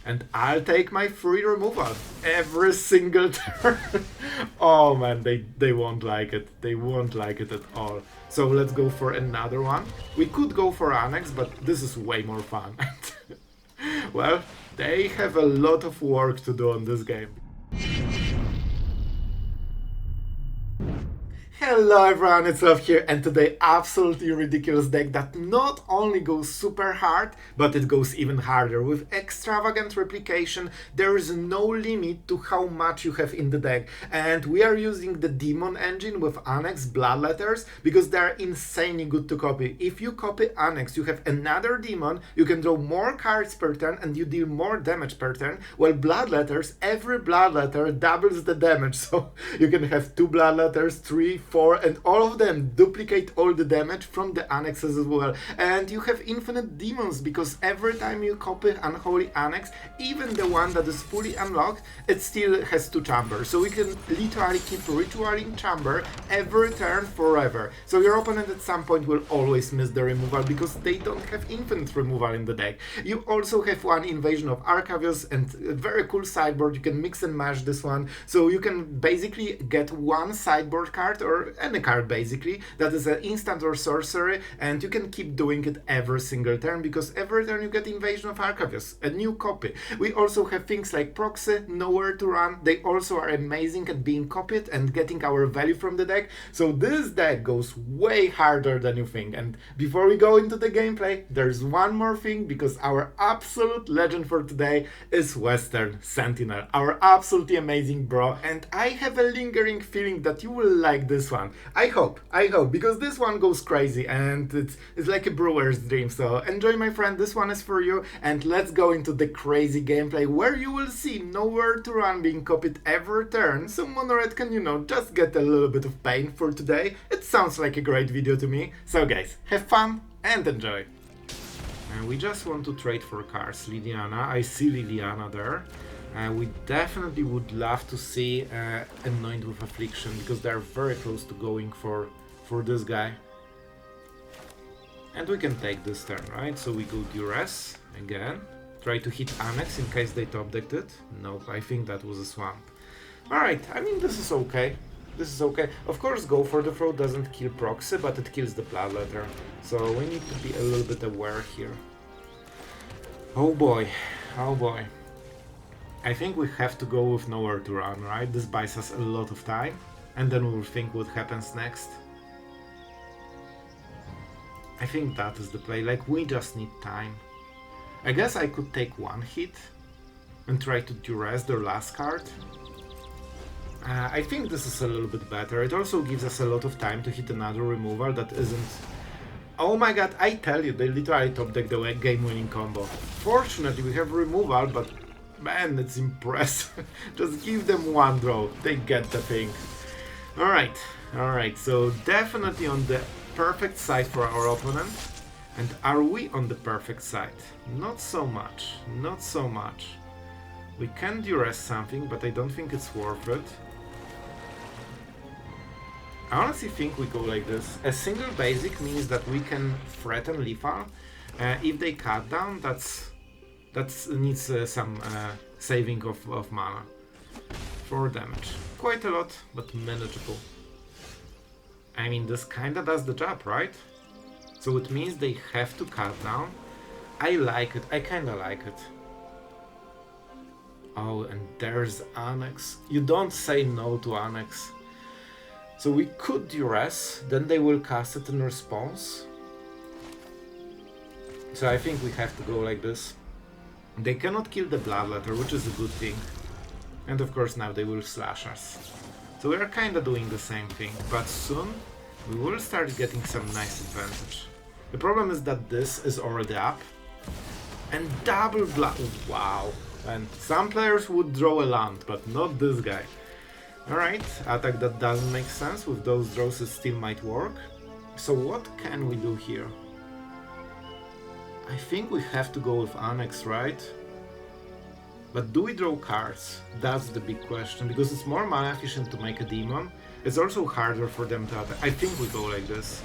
And I'll take my free removal every single turn. Oh man, they won't like it. They won't like it at all. So let's go for another one. We could go for Annex, but this is way more fun. Well, they have a lot of work to do on this game. Hello everyone, it's Sloth here, and today absolutely ridiculous deck that not only goes super hard, but it goes even harder. With Extravagant Replication, there is no limit to how much you have in the deck, and we are using the Demon engine with Annex Bloodletters because they are insanely good to copy. If you copy Annex, you have another Demon, you can draw more cards per turn and you deal more damage per turn, while Bloodletters, every Bloodletter doubles the damage, so you can have 2 Bloodletters, 3, 4, and all of them duplicate all the damage from the annexes as well. And you have infinite demons because every time you copy Unholy Annex, even the one that is fully unlocked, it still has 2 chambers. So we can literally keep ritualing chamber every turn forever. So your opponent at some point will always miss the removal because they don't have infinite removal in the deck. You also have one Invasion of Arcavios and a very cool sideboard. You can mix and match this one. So you can basically get one sideboard card or any card basically that is an instant or sorcery, and you can keep doing it every single turn because every turn you get Invasion of Arcavios, a new copy. We also have things like Proxy, Nowhere to Run. They also are amazing at being copied and getting our value from the deck. So this deck goes way harder than you think. And before we go into the gameplay, there's one more thing, because our absolute legend for today is Western Sentinel, our absolutely amazing bro, and I have a lingering feeling that you will like this one. I hope, because this one goes crazy and it's like a brewer's dream. So enjoy, my friend, this one is for you, and let's go into the crazy gameplay where you will see Nowhere to Run being copied every turn, so Mono Red can, you know, just get a little bit of pain for today. It sounds like a great video to me. So guys, have fun and enjoy. And we just want to trade for cards. Liliana, I see Liliana there. We definitely would love to see Anoint with Affliction because they're very close to going for this guy. And we can take this turn, right? So we go Duress again. Try to hit Annex in case they top decked it. Nope, I think that was a swamp. Alright, I mean, this is okay. This is okay. Of course, Go for the Throat doesn't kill Proxy, but it kills the Bloodletter. So we need to be a little bit aware here. Oh boy, oh boy. I think we have to go with Nowhere to Run, right? This buys us a lot of time, and then we'll think what happens next. I think that is the play, like we just need time. I guess I could take one hit and try to Duress their last card. I think this is a little bit better. It also gives us a lot of time to hit another removal that isn't... Oh my god, I tell you, they literally top deck the game-winning combo. Fortunately, we have removal, but man, it's impressive. Just give them one draw, they get the thing. Alright, so definitely on the perfect side for our opponent. And are we on the perfect side? Not so much, not so much. We can Duress something, but I don't think it's worth it. I honestly think we go like this. A single basic means that we can threaten lethal. If they cut down, that needs some saving of mana. 4 damage. Quite a lot, but manageable. I mean, this kinda does the job, right? So it means they have to cut down. I like it, I kinda like it. Oh, and there's Annex. You don't say no to Annex. So we could Duress, then they will cast it in response. So I think we have to go like this. They cannot kill the Bloodletter, which is a good thing. And of course now they will slash us. So we are kinda doing the same thing, but soon we will start getting some nice advantage. The problem is that this is already up. And double blood. Wow. And some players would draw a land, but not this guy. Alright, attack that doesn't make sense. With those draws it still might work. So what can we do here? I think we have to go with Annex, right? But do we draw cards? That's the big question, because it's more mana efficient to make a demon. It's also harder for them to attack. I think we go like this.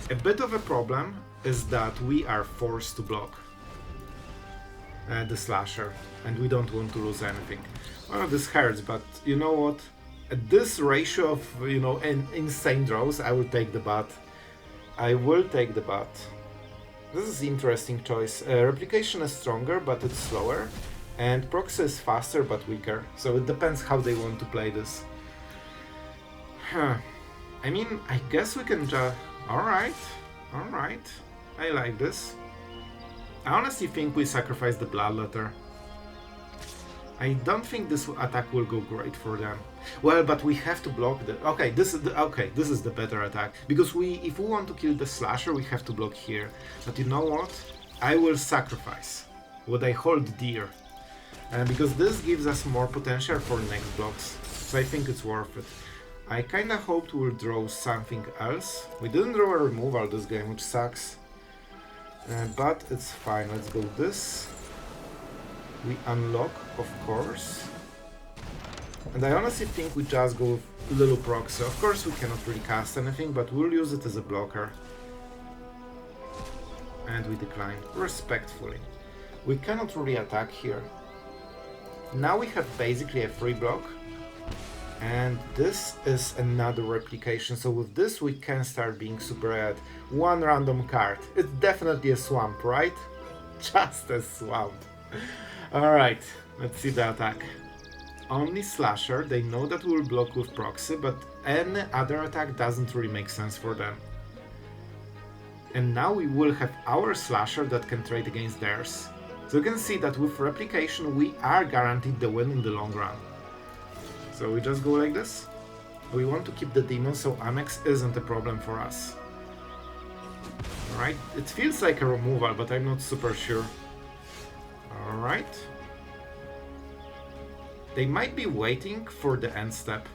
A bit of a problem is that we are forced to block. the slasher, and we don't want to lose anything. Well, this hurts, but you know what? At this ratio of, you know, insane draws, I will take the bat. I will take the bat. This is an interesting choice. Replication is stronger, but it's slower, and Proxy is faster but weaker, so it depends how they want to play this. I mean, I guess we can just... Alright, I like this. I honestly think we sacrifice the Bloodletter. I don't think this attack will go great for them. Well, but we have to block the... Okay, this is the better attack. Because if we want to kill the slasher, we have to block here. But you know what? I will sacrifice what I hold dear. Because this gives us more potential for next blocks. So I think it's worth it. I kinda hoped we'll draw something else. We didn't draw a removal this game, which sucks. But it's fine. Let's go this. We unlock, of course. And I honestly think we just go with little proxy. Of course we cannot really cast anything, but we'll use it as a blocker. And we decline, respectfully. We cannot really attack here. Now we have basically a free block. And this is another replication, so with this we can start being super at one random card. It's definitely a swamp, right? Just a swamp. Alright, let's see the attack. Only slasher, they know that we'll block with proxy, but any other attack doesn't really make sense for them. And now we will have our slasher that can trade against theirs. So you can see that with replication we are guaranteed the win in the long run. So we just go like this. We want to keep the demon, so Annex isn't a problem for us. Alright, it feels like a removal, but I'm not super sure. Alright. They might be waiting for the end step.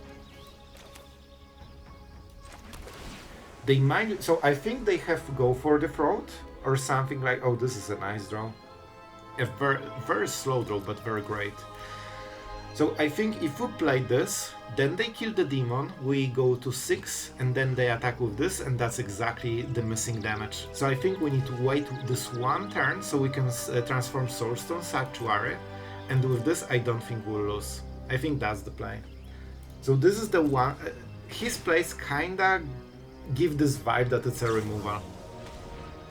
They might... So I think they have to go for the throat, or something like... Oh, this is a nice draw. A very slow draw, but very great. So I think if we play this, then they kill the demon, we go to 6, and then they attack with this, and that's exactly the missing damage. So I think we need to wait this one turn so we can transform Soulstone Sanctuary, and with this I don't think we'll lose. I think that's the play. So this is the one... his plays kinda give this vibe that it's a removal.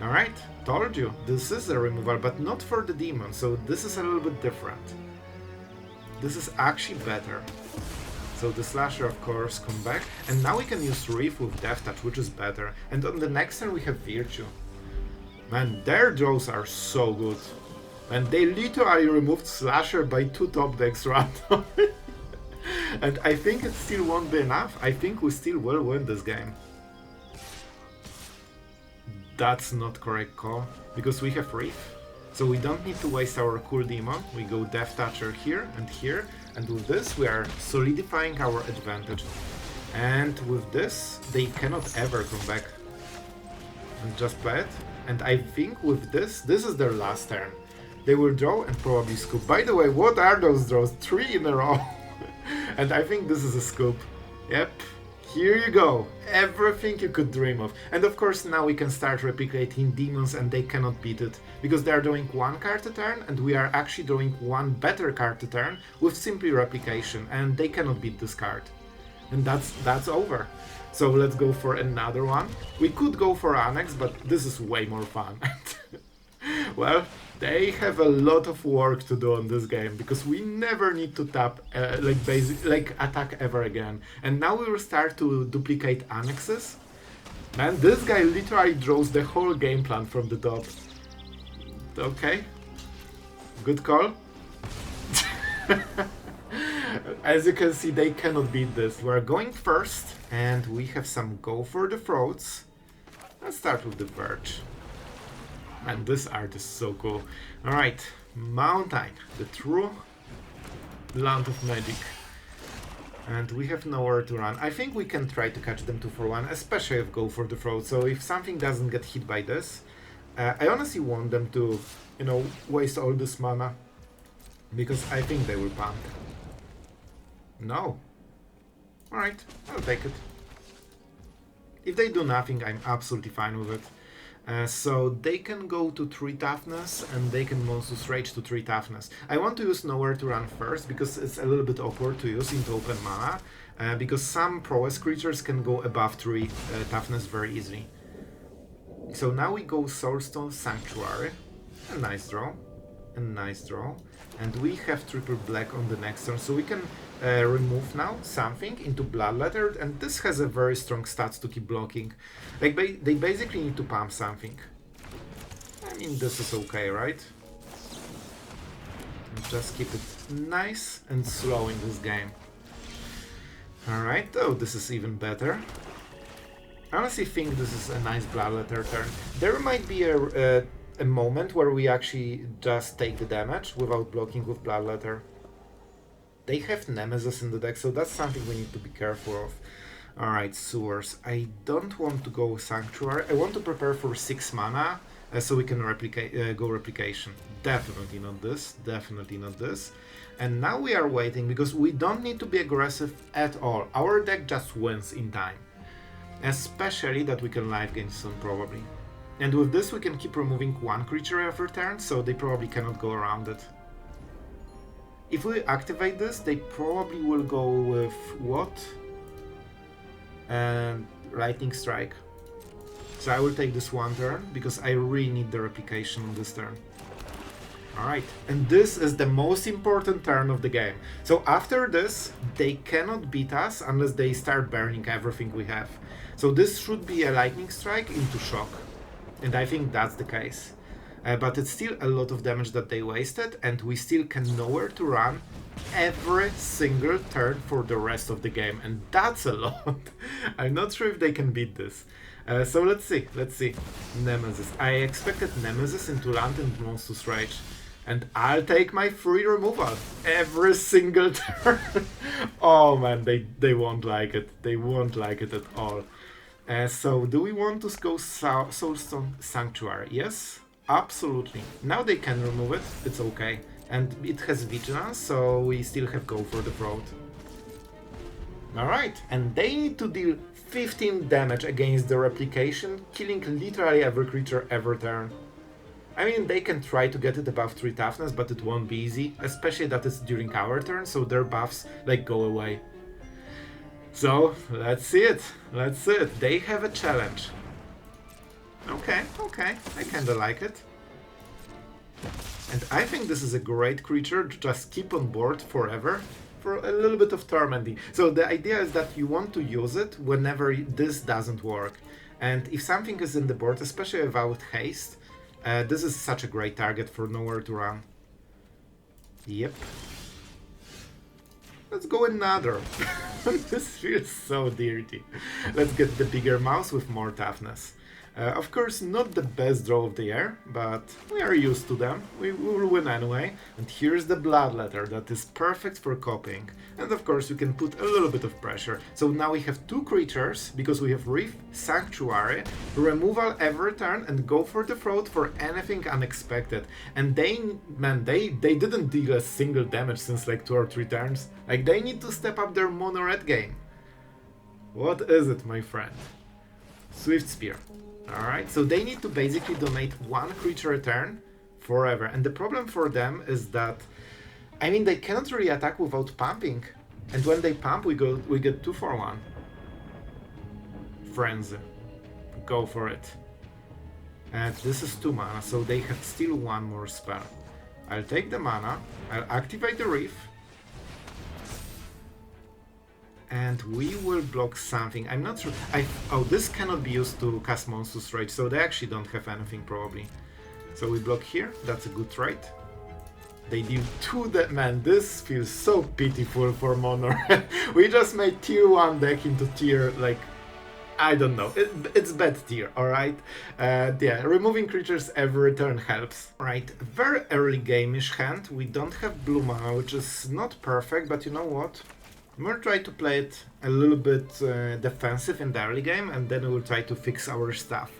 Alright, told you, this is a removal, but not for the demon, so this is a little bit different. This is actually better. So the slasher, of course, come back. And now we can use Reef with Death Touch, which is better. And on the next turn we have Virtue. Man, their draws are so good. And they literally removed slasher by 2 top decks random. And I think it still won't be enough. I think we still will win this game. That's not correct call, because we have Reef. So we don't need to waste our cool demon, we go Death Toucher here, and with this we are solidifying our advantage. And with this, they cannot ever come back. And just play it. And I think with this is their last turn. They will draw and probably scoop. By the way, what are those draws? 3 in a row. And I think this is a scoop. Yep. Here you go, everything you could dream of. And of course now we can start replicating demons and they cannot beat it. Because they are drawing 1 card a turn and we are actually drawing 1 better card a turn with simply replication. And they cannot beat this card. And that's over. So let's go for another one. We could go for Annex, but this is way more fun. Well, they have a lot of work to do on this game, because we never need to tap attack ever again. And now we will start to duplicate annexes. Man, this guy literally draws the whole game plan from the top. Okay, good call. As you can see, they cannot beat this. We're going first, and we have some go for the throats. Let's start with the Verge. And this art is so cool. Alright, Mountain, the true land of magic. And we have nowhere to run. I think we can try to catch them 2 for 1, especially if go for the throat. So if something doesn't get hit by this, I honestly want them to, you know, waste all this mana. Because I think they will pump. No. Alright, I'll take it. If they do nothing, I'm absolutely fine with it. So they can go to 3 toughness and they can Monstrous Rage to 3 toughness. I want to use Nowhere to Run first because it's a little bit awkward to use into open mana, because some prowess creatures can go above 3 toughness very easily. So now we go Soulstone Sanctuary, a nice draw, and we have triple black on the next turn, so we can remove now something into Bloodletter, and this has a very strong stats to keep blocking. Like they basically need to pump something. I mean, this is okay, right? And just keep it nice and slow in this game. Alright, oh, this is even better. I honestly think this is a nice Bloodletter turn. There might be a moment where we actually just take the damage without blocking with Bloodletter. They have Nemesis in the deck, so that's something we need to be careful of. Alright, Sewers. I don't want to go Sanctuary. I want to prepare for 6 mana, so we can go Replication. Definitely not this, definitely not this. And now we are waiting, because we don't need to be aggressive at all. Our deck just wins in time. Especially that we can life gain soon, probably. And with this we can keep removing 1 creature every turn, so they probably cannot go around it. If we activate this, they probably will go with what? Lightning Strike. So I will take this 1 turn, because I really need the Replication on this turn. Alright, and this is the most important turn of the game. So after this, they cannot beat us unless they start burning everything we have. So this should be a Lightning Strike into Shock. And I think that's the case. But it's still a lot of damage that they wasted, and we still can Nowhere to Run every single turn for the rest of the game, and that's a lot. I'm not sure if they can beat this. So let's see. Nemesis. I expected Nemesis into land and Monstrous Rage, and I'll take my free removal every single turn. Oh man, they won't like it. They won't like it at all. So do we want to go Soulstone Sanctuary? Yes? Absolutely. Now they can remove it, it's okay. And it has Vigilance, so we still have go for the throat. Alright, and they need to deal 15 damage against the Replication, killing literally every creature every turn. I mean, they can try to get it above 3 toughness, but it won't be easy, especially that it's during our turn, so their buffs, like, go away. So, let's see it. They have a challenge. Okay, I kinda like it. And I think this is a great creature to just keep on board forever for a little bit of tormenting. So the idea is that you want to use it whenever this doesn't work. And if something is in the board, especially without haste, this is such a great target for Nowhere to Run. Yep. Let's go another. This feels so dirty. Let's get the bigger mouse with more toughness. Of course, not the best draw of the year, but we are used to them. We will win anyway. And here's the Bloodletter that is perfect for copying. And of course, you can put a little bit of pressure. So now we have 2 creatures, because we have Reef, Sanctuary, removal every turn, and go for the throat for anything unexpected. And they didn't deal a single damage since like 2 or 3 turns. Like, they need to step up their mono red game. What is it, my friend? Swift Spear. Alright, so they need to basically donate 1 creature a turn forever. And the problem for them is that, I mean, they cannot really attack without pumping. And when they pump, we get 2 for 1. Frenzy. Go for it. And this is 2 mana, so they have still 1 more spell. I'll take the mana, I'll activate the Reef, and we will block something. I'm not sure. Oh, this cannot be used to cast Monstrous Rage, so they actually don't have anything probably. So we block here. That's a good trade. They deal 2 that. Man, this feels so pitiful for Mono. We just made tier 1 deck into tier, like, I don't know. It's bad tier, alright? Yeah, removing creatures every turn helps. Right, very early game-ish hand. We don't have blue mana, which is not perfect, but you know what? We'll try to play it a little bit defensive in the early game, and then we'll try to fix our stuff.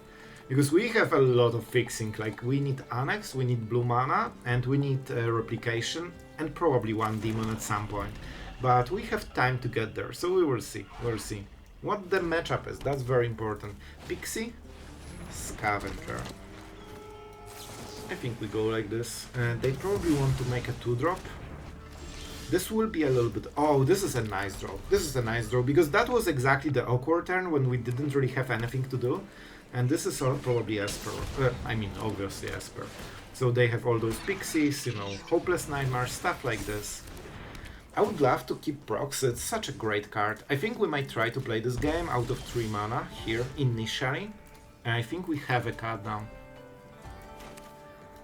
Because we have a lot of fixing, like we need Annex, we need blue mana, and we need Replication, and probably 1 demon at some point. But we have time to get there, so we will see, we'll see. What the matchup is, that's very important. Pixie, Scavenger. I think we go like this. They probably want to make a 2-drop. This will be a little bit... Oh, this is a nice draw. This is a nice draw, because that was exactly the awkward turn when we didn't really have anything to do. And this is all probably Esper. I mean, obviously Esper. So they have all those pixies, you know, Hopeless Nightmare, stuff like this. I would love to keep Proxy, it's such a great card. I think we might try to play this game out of 3 mana here, initially. And I think we have a cut down.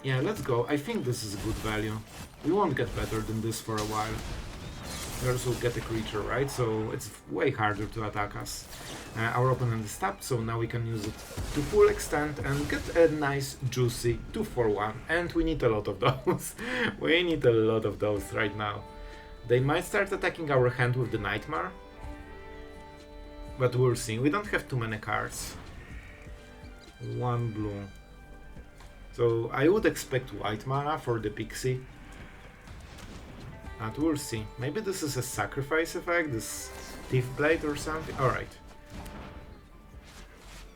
Yeah, let's go. I think this is a good value. We won't get better than this for a while. We also get a creature, right? So it's way harder to attack us. Our opponent is tapped, so now we can use it to full extent and get a nice, juicy 2/1. And we need a lot of those. We need a lot of those right now. They might start attacking our hand with the Nightmare. But we'll see. We don't have too many cards. 1 blue. So I would expect white mana for the Pixie. But we'll see. Maybe this is a sacrifice effect, this Thief Blade or something. Alright.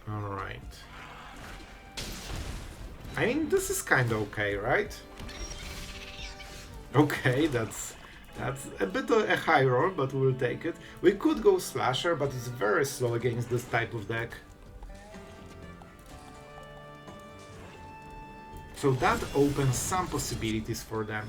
Alright. I mean, this is kinda okay, right? Okay, that's a bit of a high roll, but we'll take it. We could go Slasher, but it's very slow against this type of deck. So that opens some possibilities for them.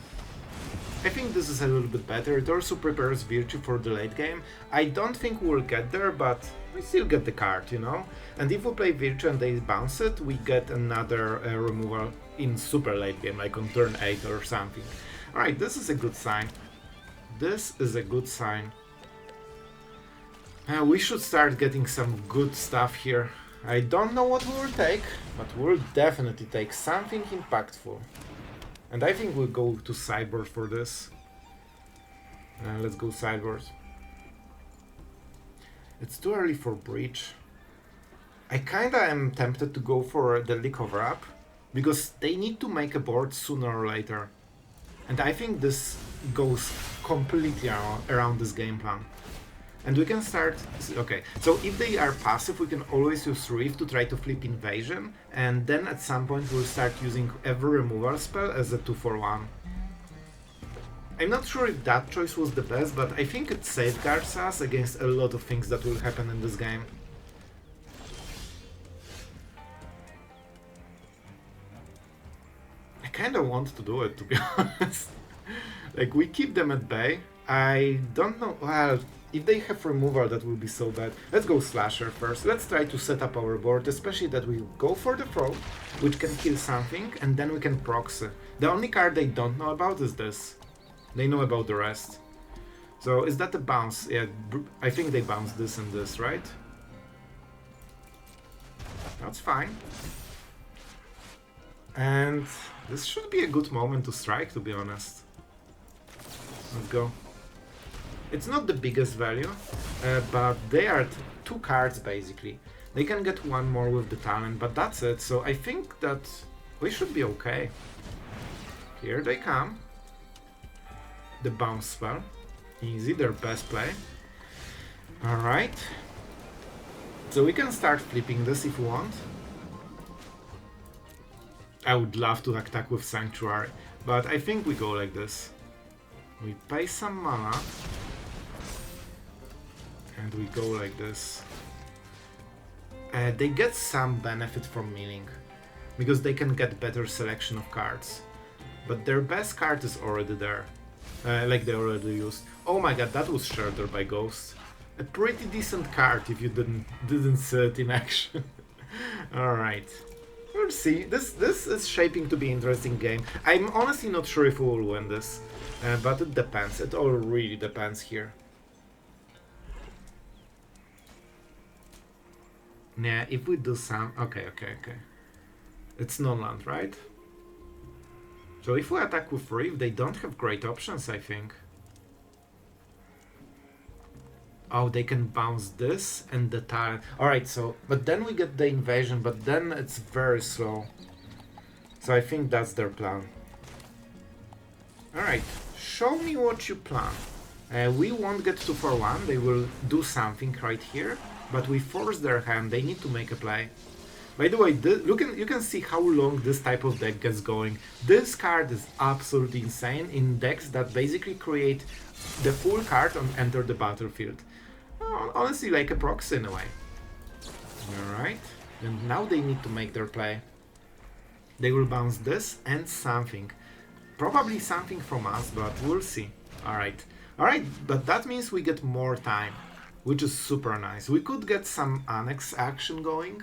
I think this is a little bit better. It also prepares Virtue for the late game. I don't think we'll get there, but we still get the card, you know? And if we play Virtue and they bounce it, we get another removal in super late game, like on turn 8 or something. Alright, this is a good sign. This is a good sign. We should start getting some good stuff here. I don't know what we will take, but we'll definitely take something impactful. And I think we'll go to Sideboard for this. Let's go Sideboard. It's too early for Breach. I kinda am tempted to go for the Leak Cover-Up, because they need to make a board sooner or later. And I think this goes completely around this game plan. And we can start... Okay, so if they are passive, we can always use Reef to try to flip Invasion, and then at some point we'll start using every removal spell as a 2/1. I'm not sure if that choice was the best, but I think it safeguards us against a lot of things that will happen in this game. I kinda want to do it, to be honest. Like, we keep them at bay. I don't know... Well, if they have removal, that will be so bad. Let's go Slasher first. Let's try to set up our board, especially that we go for the Throw, which can kill something, and then we can Proxy. The only card they don't know about is this. They know about the rest. So, is that a bounce? Yeah, I think they bounce this and this, right? That's fine. And this should be a good moment to strike, to be honest. Let's go. It's not the biggest value, but they are 2 cards basically. They can get 1 more with the talent, but that's it. So I think that we should be okay. Here they come. The bounce spell. Easy, their best play. Alright. So we can start flipping this if we want. I would love to attack with Sanctuary, but I think we go like this. We pay some mana. And we go like this. They get some benefit from milling, because they can get better selection of cards. But their best card is already there. Like they already used. Oh my god, that was Sheoldred by Ghost. A pretty decent card if you didn't see it in action. Alright. We'll see. This is shaping to be an interesting game. I'm honestly not sure if we will win this. But it depends. It all really depends here. Yeah, if we do some... Okay. It's non-land, right? So if we attack with Reef, they don't have great options, I think. Oh, they can bounce this and the talent. Alright, so... But then we get the Invasion, but then it's very slow. So I think that's their plan. Alright, show me what you plan. We won't get 2/1, they will do something right here. But we force their hand, they need to make a play. By the way, you can see how long this type of deck gets going. This card is absolutely insane in decks that basically create the full card on enter the battlefield. Honestly, like a proxy in a way. Alright, and now they need to make their play. They will bounce this and something. Probably something from us, but we'll see. Alright, but that means we get more time, which is super nice. We could get some Annex action going.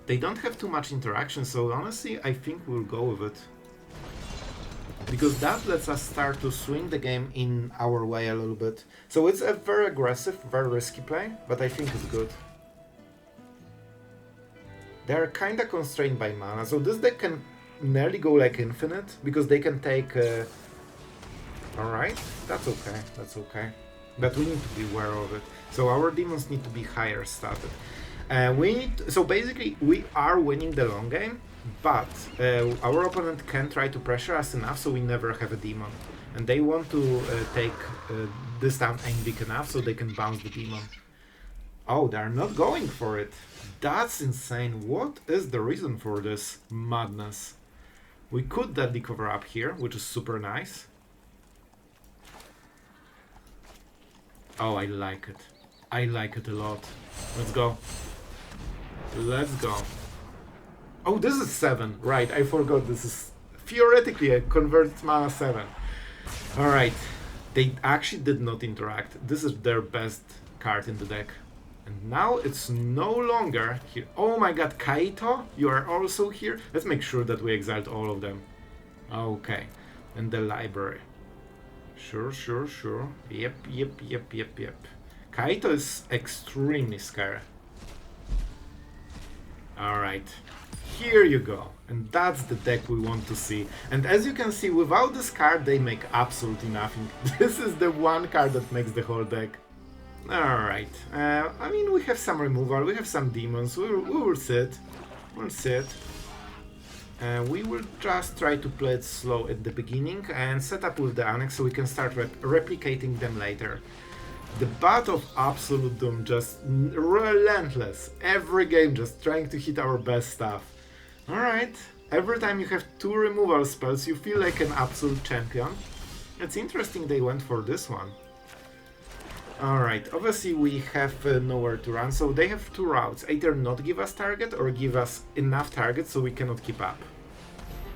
They don't have too much interaction, so honestly, I think we'll go with it. Because that lets us start to swing the game in our way a little bit. So it's a very aggressive, very risky play, but I think it's good. They're kinda constrained by mana, so this deck can nearly go like infinite, because they can take... Alright, that's okay. But we need to be aware of it. So our demons need to be higher stated. So basically, we are winning the long game, but our opponent can try to pressure us enough so we never have a demon. And they want to take this down ain't big enough so they can bounce the demon. Oh, they're not going for it. That's insane. What is the reason for this madness? We could deadly cover up here, which is super nice. Oh, I like it. I like it a lot. Let's go. Let's go. Oh, this is 7. Right, I forgot this is theoretically a converted mana 7. Alright. They actually did not interact. This is their best card in the deck. And now it's no longer here. Oh my god, Kaito, you are also here? Let's make sure that we exiled all of them. Okay. And the library. Sure. Yep. Kaito is extremely scary. Alright. Here you go. And that's the deck we want to see. And as you can see, without this card, they make absolutely nothing. This is the one card that makes the whole deck. Alright. I mean, we have some removal, we have some demons, we will sit. We'll sit. We will just try to play it slow at the beginning and set up with the Annex so we can start replicating them later. The Bat of Absolute Doom, just relentless. Every game just trying to hit our best stuff. Alright, every time you have 2 removal spells you feel like an absolute champion. It's interesting they went for this one. Alright, obviously we have nowhere to run, so they have 2 routes. Either not give us target or give us enough target so we cannot keep up.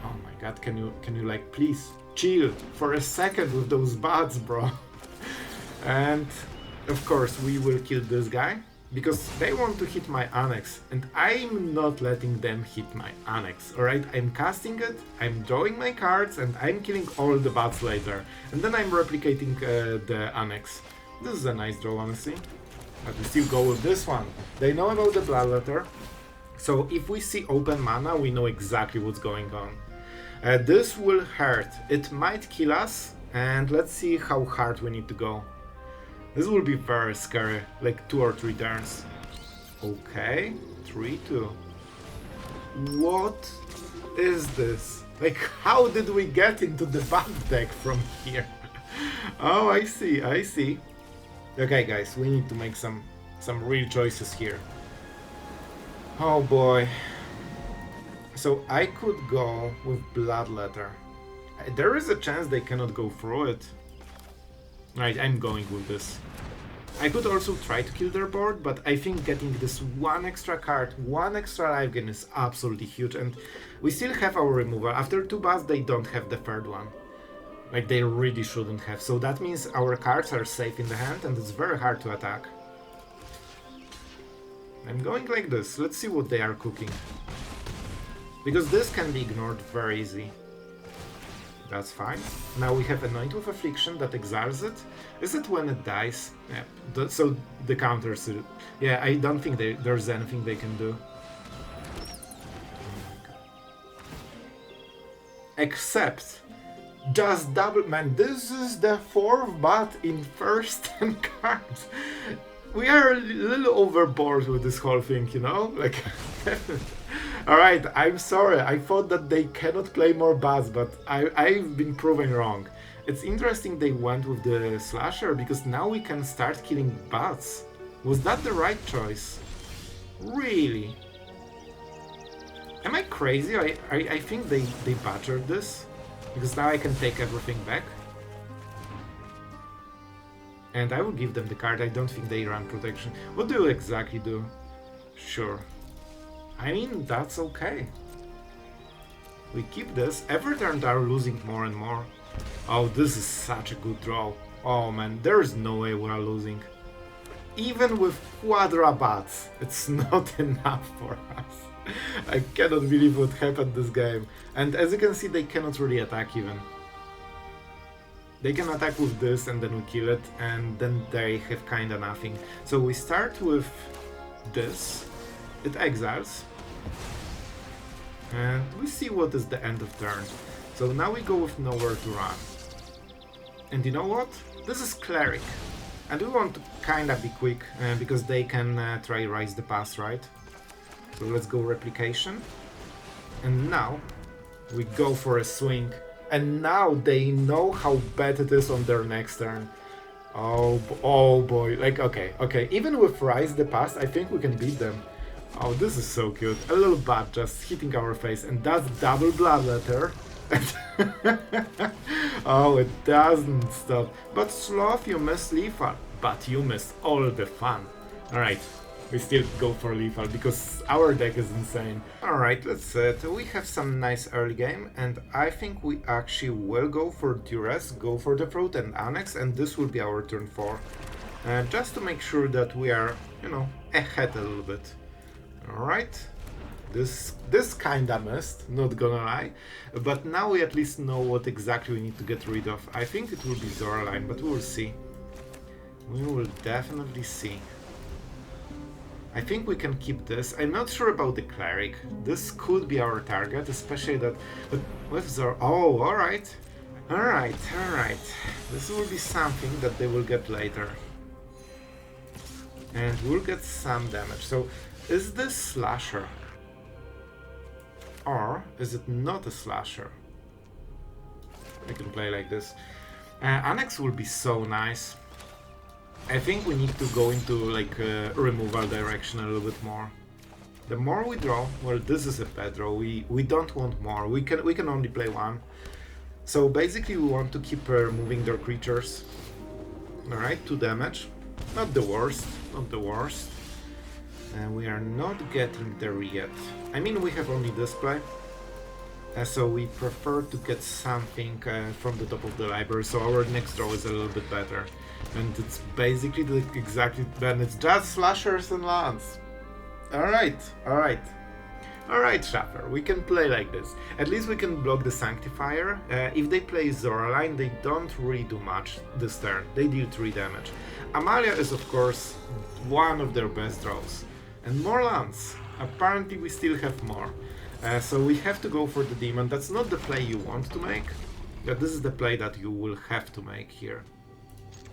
Oh my god, can you like please chill for a second with those bats, bro. And of course we will kill this guy because they want to hit my Annex and I'm not letting them hit my Annex. Alright, I'm casting it, I'm drawing my cards and I'm killing all the bats later. And then I'm replicating the Annex. This is a nice draw, honestly. But we still go with this one. They know about the Bloodletter. So if we see open mana, we know exactly what's going on. This will hurt. It might kill us. And let's see how hard we need to go. This will be very scary. Like 2 or 3 turns. Okay. 3-2. What is this? Like, how did we get into the bat deck from here? Oh, I see. Okay, guys, we need to make some real choices here. Oh boy. So I could go with Bloodletter. There is a chance they cannot go through it. Right, I'm going with this. I could also try to kill their board, but I think getting this 1 extra card, 1 extra life gain is absolutely huge, and we still have our removal. After 2 bats, they don't have the 3rd one. Like, they really shouldn't have. So that means our cards are safe in the hand and it's very hard to attack. I'm going like this. Let's see what they are cooking. Because this can be ignored very easy. That's fine. Now we have Anoint with Affliction that exiles it. Is it when it dies? Yeah. So the counters... Yeah, I don't think there's anything they can do. Except... just double, man, this is the 4th bat in first 10 cards. We are a little overboard with this whole thing, you know? Like, alright, I'm sorry, I thought that they cannot play more bats, but I've been proven wrong. It's interesting they went with the slasher, because now we can start killing bats. Was that the right choice? Really? Am I crazy? I think they butchered this. Because now I can take everything back. And I will give them the card. I don't think they run protection. What do you exactly do? Sure. I mean, that's okay. We keep this. Every turn they are losing more and more. Oh, this is such a good draw. Oh man, there is no way we are losing. Even with Quadra Bats, it's not enough for us. I cannot believe what happened this game. And as you can see, they cannot really attack even. They can attack with this and then we kill it, and then they have kinda nothing. So we start with this. It exiles. And we see what is the end of turn. So now we go with nowhere to run. And you know what? This is Cleric. And we want to kinda be quick, because they can try Rise the Pass, right? So let's go Replication. And now we go for a swing. And now they know how bad it is on their next turn. Oh boy. Like, okay. Even with Rise the Pass, I think we can beat them. Oh, this is so cute. A little bat just hitting our face, and that's double Bloodletter. Oh, it doesn't stop. But Sloth, you missed lethal. But you missed all the fun. Alright, we still go for lethal because our deck is insane. Alright, let's see. We have some nice early game, and I think we actually will go for Duress, go for the Throat and Annex, and this will be our turn 4. Just to make sure that we are, you know, ahead a little bit. Alright. This kinda missed, not gonna lie, but now we at least know what exactly we need to get rid of. I think it will be Zoraline, but we will see. We will definitely see. I think we can keep this. I'm not sure about the Cleric. This could be our target, especially that... But with Zor... Oh, alright. Alright. This will be something that they will get later. And we'll get some damage. So, is this Slasher? Or is it not a Slasher? I can play like this. Annex will be so nice. I think we need to go into like removal direction a little bit more. The more we draw, well, this is a bad draw. We don't want more. We can only play one. So basically, we want to keep removing their creatures. All right, 2 damage. Not the worst. Not the worst. And we are not getting there yet. I mean, we have only this play. So we prefer to get something from the top of the library, so our next draw is a little bit better. And it's basically then it's just slashers and lands. Alright. Alright, Shaffer, we can play like this. At least we can block the Sanctifier. If they play Zoraline, they don't really do much this turn. They deal 3 damage. Amalia is of course one of their best draws. And more lands. Apparently we still have more. So we have to go for the demon. That's not the play you want to make. This is the play that you will have to make here.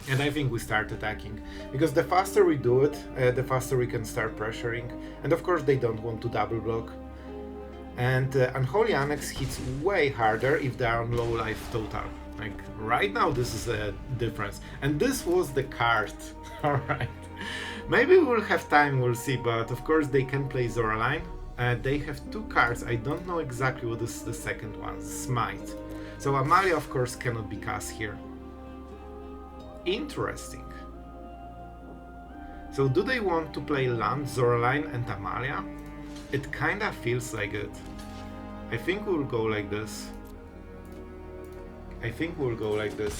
And I think we start attacking. Because the faster we do it, the faster we can start pressuring. And of course they don't want to double block. And Unholy Annex hits way harder if they are on low life total. Like right now this is a difference. And this was the card. Alright. Maybe we'll have time, we'll see, but of course they can play Zoraline. They have 2 cards, I don't know exactly what is the second one, Smite. So Amalia of course cannot be cast here. Interesting. So do they want to play land, Zoraline and Amalia? It kinda feels like it. I think we'll go like this.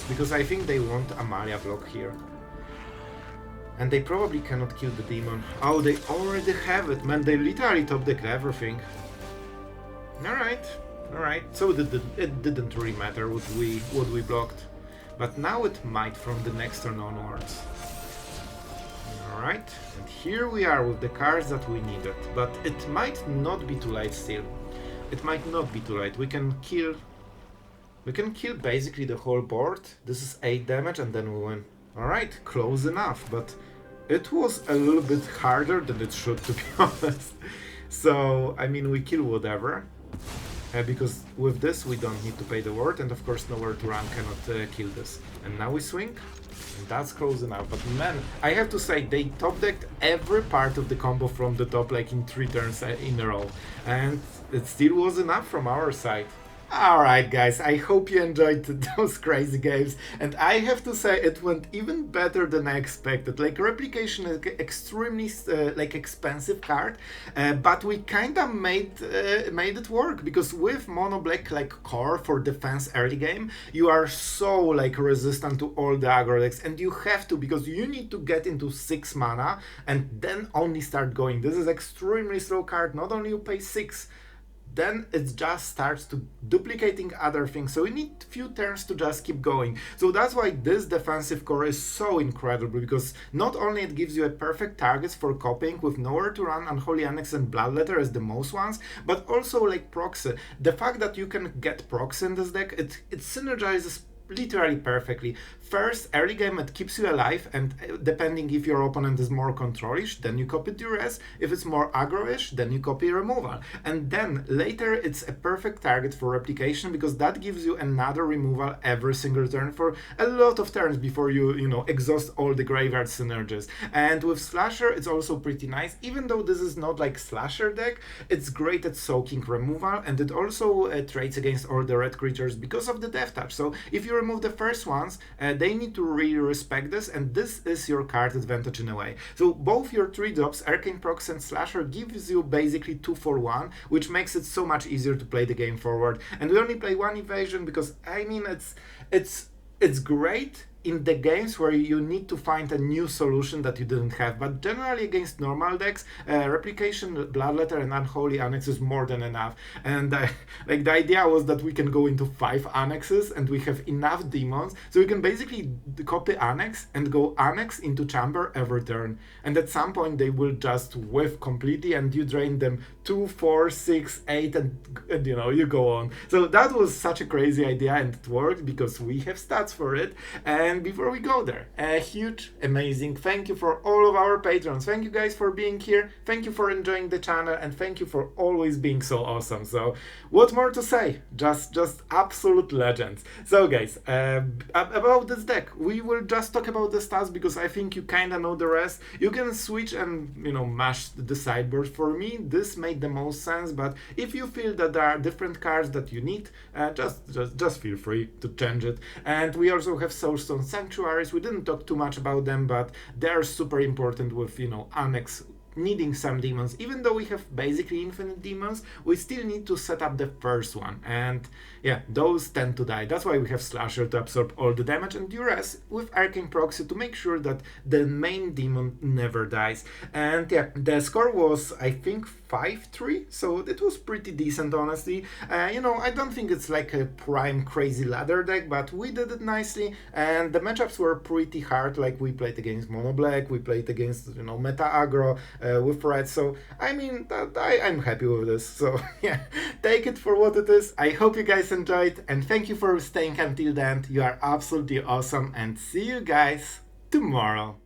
Because I think they want Amalia block here. And they probably cannot kill the demon. Oh, they already have it, man. They literally top deck everything. Alright. So it didn't really matter what we blocked. But now it might from the next turn onwards. Alright. And here we are with the cards that we needed. But it might not be too late still. It might not be too late. We can kill basically the whole board. This is 8 damage and then we win. Alright, close enough, but it was a little bit harder than it should, to be honest. So, I mean, we kill whatever. because with this we don't need to pay the ward, and of course nowhere to run cannot kill this. And now we swing, and that's close enough. But man, I have to say, they top decked every part of the combo from the top like in 3 turns in a row, and it still was enough from our side. Alright guys, I hope you enjoyed those crazy games, and I have to say it went even better than I expected. Like, Replication is extremely like expensive card, but we kinda made it work, because with mono black like core for defense early game, you are so like resistant to all the aggro decks, and you have to, because you need to get into 6 mana and then only start going. This is extremely slow card. Not only you pay 6, then it just starts to duplicating other things, so you need few turns to just keep going. So that's why this defensive core is so incredible, because not only it gives you a perfect targets for copying with nowhere to run, Unholy, Annex and Bloodletter as the most ones, but also like proxy. The fact that you can get proxy in this deck, it synergizes literally perfectly. First, early game it keeps you alive, and depending if your opponent is more controlish, then you copy Duress. If it's more aggro-ish, then you copy removal. And then later it's a perfect target for replication, because that gives you another removal every single turn for a lot of turns before you know, exhaust all the graveyard synergies. And with Slasher it's also pretty nice. Even though this is not like Slasher deck, it's great at soaking removal, and it also trades against all the red creatures because of the Death Touch. So if you remove the first ones, they need to really respect this, and this is your card advantage in a way. So both your 3 drops, Arcane Proxy and Slasher, gives you basically 2 for 1, which makes it so much easier to play the game forward. And we only play 1 Invasion because, I mean, it's great in the games where you need to find a new solution that you didn't have, but generally against normal decks, Replication, Bloodletter and Unholy Annex is more than enough. And like, the idea was that we can go into 5 annexes and we have enough demons, so we can basically copy Annex and go Annex into Chamber every turn, and at some point they will just whiff completely and you drain them 2, 4, 6, 8, and you know, you go on. So that was such a crazy idea, and it worked because we have stats for it. And before we go there, a huge, amazing thank you for all of our patrons. Thank you guys for being here, thank you for enjoying the channel, and thank you for always being so awesome. So what more to say? Just absolute legends. So guys, about this deck, we will just talk about the stats because I think you kinda know the rest. You can switch and, you know, mash the sideboard. For me, this made the most sense, but if you feel that there are different cards that you need, just feel free to change it. And we also have Soulstone Sanctuaries. We didn't talk too much about them, but they're super important with, you know, Annex needing some demons. Even though we have basically infinite demons, we still need to set up the first one, and yeah, those tend to die. That's why we have Slasher to absorb all the damage, and Duress with Arcane Proxy to make sure that the main demon never dies. And yeah, the score was, I think, 5-3, so it was pretty decent, honestly. You know, I don't think it's like a prime crazy ladder deck, but we did it nicely, and the matchups were pretty hard. Like, we played against mono black, we played against, you know, meta aggro with red, so I mean, I'm happy with this. So yeah, take it for what it is. I hope you guys enjoyed, and thank you for staying until the end. You are absolutely awesome, and see you guys tomorrow.